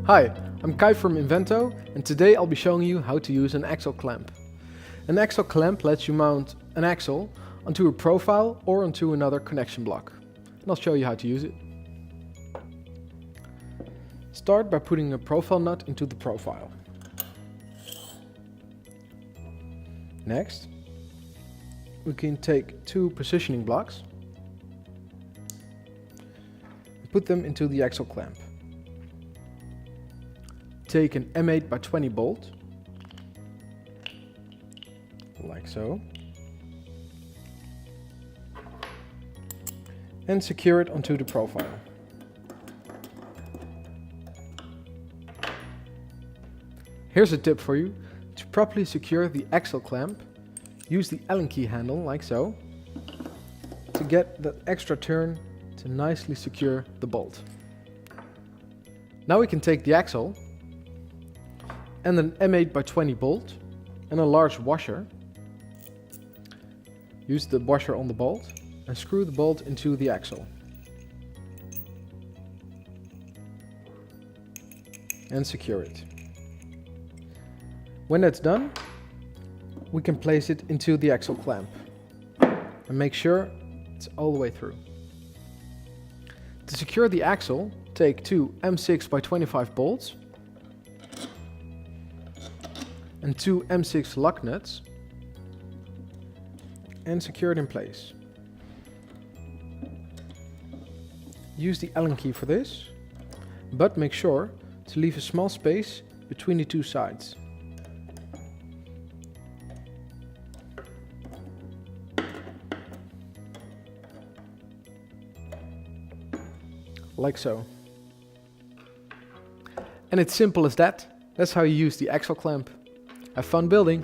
Hi, I'm Kai from Infento, and today I'll be showing you how to use an axle clamp. An axle clamp lets you mount an axle onto a profile or onto another connection block. And I'll show you how to use it. Start by putting a profile nut into the profile. Next, we can take two positioning blocks and put them into the axle clamp. Take an M8 by 20 bolt, like so, and secure it onto the profile. Here's a tip for you. To properly secure the axle clamp, use the Allen key handle, like so, to get that extra turn to nicely secure the bolt. Now we can take the axle and an M8 by 20 bolt and a large washer. Use the washer on the bolt and screw the bolt into the axle. And secure it. When that's done, we can place it into the axle clamp and make sure it's all the way through. To secure the axle, take two M6 by 25 bolts and two M6 lock nuts and secure it in place. Use the Allen key for this, but make sure to leave a small space between the two sides. Like so. And it's simple as that. That's how you use the axle clamp. Have fun building!